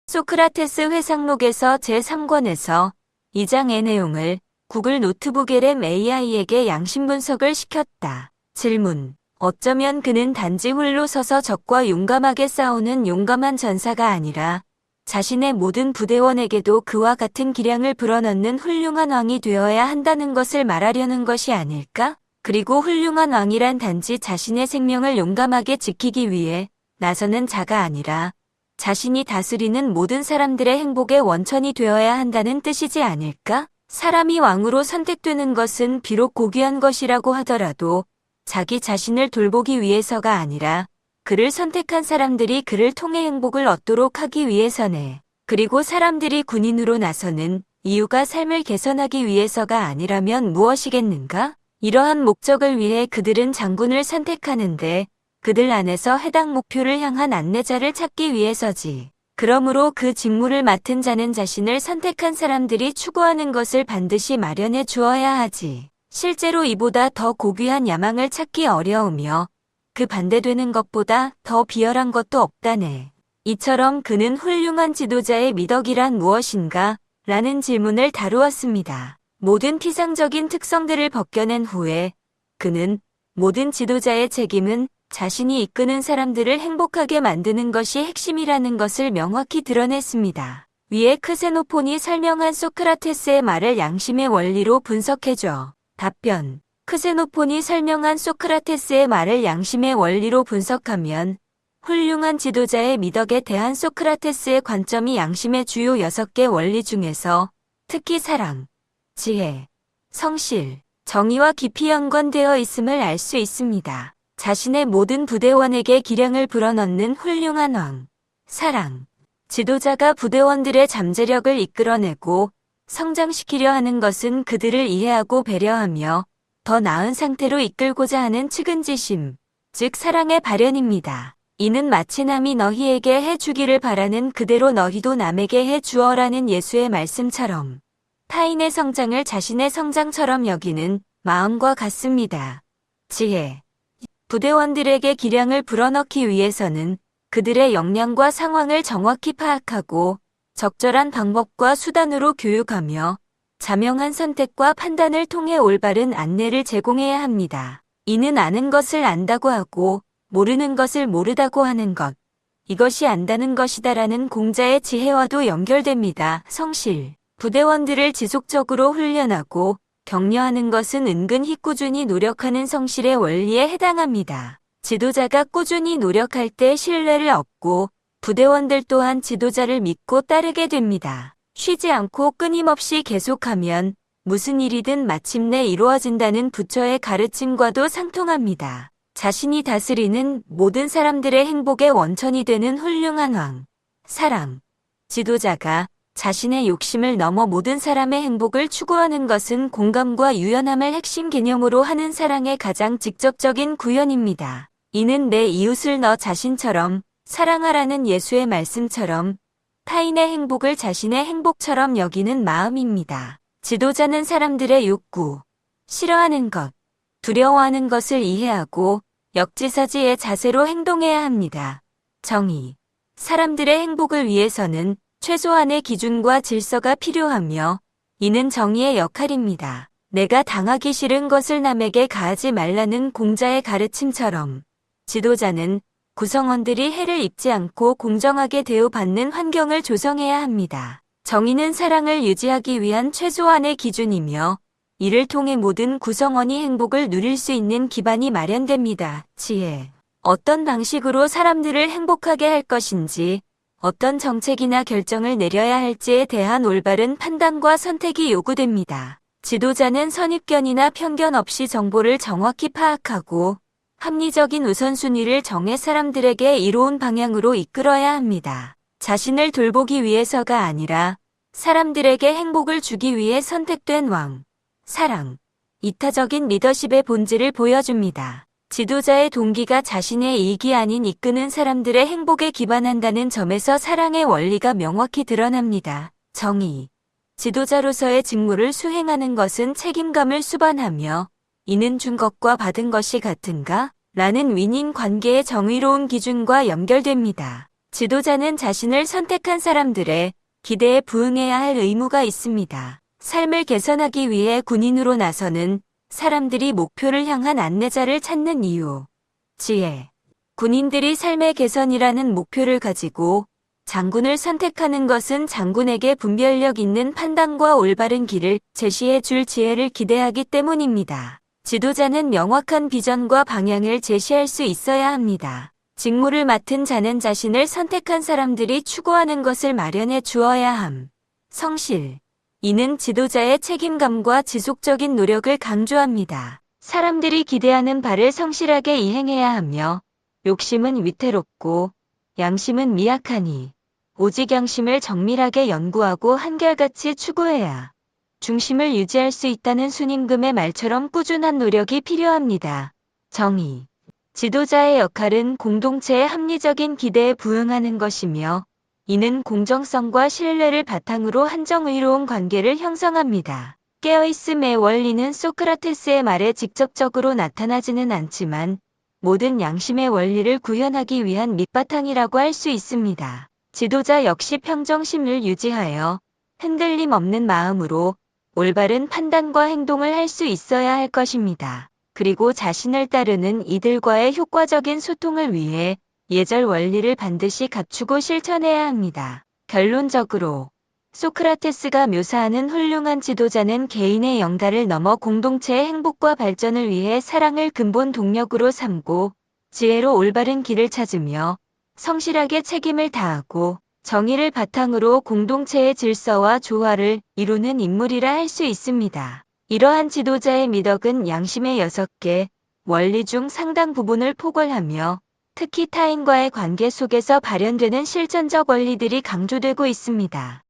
소크라테스 회상록에서 제3권에서 2장의 내용을 구글 노트북 LM AI에게 양심 분석을 시켰다. 질문. 어쩌면 그는 단지 홀로 서서 적과 용감하게 싸우는 용감한 전사가 아니라 자신의 모든 부대원에게도 그와 같은 기량을 불어넣는 훌륭한 왕이 되어야 한다는 것을 말하려는 것이 아닐까? 그리고 훌륭한 왕이란 단지 자신의 생명을 용감하게 지키기 위해 나서는 자가 아니라 자신이 다스리는 모든 사람들의 행복의 원천이 되어야 한다는 뜻이지 않을까? 사람이 왕으로 선택되는 것은 비록 고귀한 것이라고 하더라도 자기 자신을 돌보기 위해서가 아니라 그를 선택한 사람들이 그를 통해 행복을 얻도록 하기 위해서네. 그리고 사람들이 군인으로 나서는 이유가 삶을 개선하기 위해서가 아니라면 무엇이겠는가? 이러한 목적을 위해 그들은 장군을 선택하는데 그들 안에서 해당 목표를 향한 안내자를 찾기 위해서지. 그러므로 그 직무를 맡은 자는 자신을 선택한 사람들이 추구하는 것을 반드시 마련해 주어야 하지. 실제로 이보다 더 고귀한 야망을 찾기 어려우며 그 반대되는 것보다 더 비열한 것도 없다네. 이처럼 그는 훌륭한 지도자의 미덕이란 무엇인가? 라는 질문을 다루었습니다. 모든 피상적인 특성들을 벗겨낸 후에 그는 모든 지도자의 책임은 자신이 이끄는 사람들을 행복하게 만드는 것이 핵심이라는 것을 명확히 드러냈습니다. 위에 크세노폰이 설명한 소크라테스의 말을 양심의 원리로 분석해줘. 답변. 크세노폰이 설명한 소크라테스의 말을 양심의 원리로 분석하면 훌륭한 지도자의 미덕에 대한 소크라테스의 관점이 양심의 주요 6개 원리 중에서 특히 사랑, 지혜, 성실, 정의와 깊이 연관되어 있음을 알 수 있습니다. 자신의 모든 부대원에게 기량을 불어넣는 훌륭한 왕, 사랑, 지도자가 부대원들의 잠재력을 이끌어내고 성장시키려 하는 것은 그들을 이해하고 배려하며 더 나은 상태로 이끌고자 하는 측은지심, 즉 사랑의 발현입니다. 이는 마치 남이 너희에게 해주기를 바라는 그대로 너희도 남에게 해주어라는 예수의 말씀처럼 타인의 성장을 자신의 성장처럼 여기는 마음과 같습니다. 지혜. 부대원들에게 기량을 불어넣기 위해서는 그들의 역량과 상황을 정확히 파악하고 적절한 방법과 수단으로 교육하며 자명한 선택과 판단을 통해 올바른 안내를 제공해야 합니다. 이는 아는 것을 안다고 하고 모르는 것을 모르다고 하는 것. 이것이 안다는 것이다라는 공자의 지혜와도 연결됩니다. 성실. 부대원들을 지속적으로 훈련하고 격려하는 것은 은근히 꾸준히 노력하는 성실의 원리에 해당합니다. 지도자가 꾸준히 노력할 때 신뢰를 얻고 부대원들 또한 지도자를 믿고 따르게 됩니다. 쉬지 않고 끊임없이 계속하면 무슨 일이든 마침내 이루어진다는 부처의 가르침과도 상통합니다. 자신이 다스리는 모든 사람들의 행복의 원천이 되는 훌륭한 왕, 사랑, 지도자가 자신의 욕심을 넘어 모든 사람의 행복을 추구하는 것은 공감과 유연함을 핵심 개념으로 하는 사랑의 가장 직접적인 구현입니다. 이는 내 이웃을 너 자신처럼 사랑하라는 예수의 말씀처럼 타인의 행복을 자신의 행복처럼 여기는 마음입니다. 지도자는 사람들의 욕구, 싫어하는 것, 두려워하는 것을 이해하고 역지사지의 자세로 행동해야 합니다. 정의. 사람들의 행복을 위해서는 최소한의 기준과 질서가 필요하며 이는 정의의 역할입니다. 내가 당하기 싫은 것을 남에게 가하지 말라는 공자의 가르침처럼 지도자는 구성원들이 해를 입지 않고 공정하게 대우받는 환경을 조성해야 합니다. 정의는 사랑을 유지하기 위한 최소한의 기준이며 이를 통해 모든 구성원이 행복을 누릴 수 있는 기반이 마련됩니다. 지혜. 어떤 방식으로 사람들을 행복하게 할 것인지 어떤 정책이나 결정을 내려야 할지에 대한 올바른 판단과 선택이 요구됩니다. 지도자는 선입견이나 편견 없이 정보를 정확히 파악하고 합리적인 우선순위를 정해 사람들에게 이로운 방향으로 이끌어야 합니다. 자신을 돌보기 위해서가 아니라 사람들에게 행복을 주기 위해 선택된 왕, 사랑, 이타적인 리더십의 본질을 보여줍니다. 지도자의 동기가 자신의 이익이 아닌 이끄는 사람들의 행복에 기반한다는 점에서 사랑의 원리가 명확히 드러납니다. 정의. 지도자로서의 직무를 수행하는 것은 책임감을 수반하며 이는 준 것과 받은 것이 같은가? 라는 윈윈 관계의 정의로운 기준과 연결됩니다. 지도자는 자신을 선택한 사람들의 기대에 부응해야 할 의무가 있습니다. 삶을 개선하기 위해 군인으로 나서는 사람들이 목표를 향한 안내자를 찾는 이유. 지혜. 군인들이 삶의 개선이라는 목표를 가지고 장군을 선택하는 것은 장군에게 분별력 있는 판단과 올바른 길을 제시해 줄 지혜를 기대하기 때문입니다. 지도자는 명확한 비전과 방향을 제시할 수 있어야 합니다. 직무를 맡은 자는 자신을 선택한 사람들이 추구하는 것을 마련해 주어야 함. 성실. 이는 지도자의 책임감과 지속적인 노력을 강조합니다. 사람들이 기대하는 바를 성실하게 이행해야 하며 욕심은 위태롭고 양심은 미약하니 오직 양심을 정밀하게 연구하고 한결같이 추구해야 중심을 유지할 수 있다는 순임금의 말처럼 꾸준한 노력이 필요합니다. 정의. 지도자의 역할은 공동체의 합리적인 기대에 부응하는 것이며 이는 공정성과 신뢰를 바탕으로 한정의로운 관계를 형성합니다. 깨어있음의 원리는 소크라테스의 말에 직접적으로 나타나지는 않지만 모든 양심의 원리를 구현하기 위한 밑바탕이라고 할 수 있습니다. 지도자 역시 평정심을 유지하여 흔들림 없는 마음으로 올바른 판단과 행동을 할 수 있어야 할 것입니다. 그리고 자신을 따르는 이들과의 효과적인 소통을 위해 예절 원리를 반드시 갖추고 실천해야 합니다. 결론적으로 소크라테스가 묘사하는 훌륭한 지도자는 개인의 영달을 넘어 공동체의 행복과 발전을 위해 사랑을 근본 동력으로 삼고 지혜로 올바른 길을 찾으며 성실하게 책임을 다하고 정의를 바탕으로 공동체의 질서와 조화를 이루는 인물이라 할 수 있습니다. 이러한 지도자의 미덕은 양심의 6개 원리 중 상당 부분을 포괄하며 특히 타인과의 관계 속에서 발현되는 실천적 원리들이 강조되고 있습니다.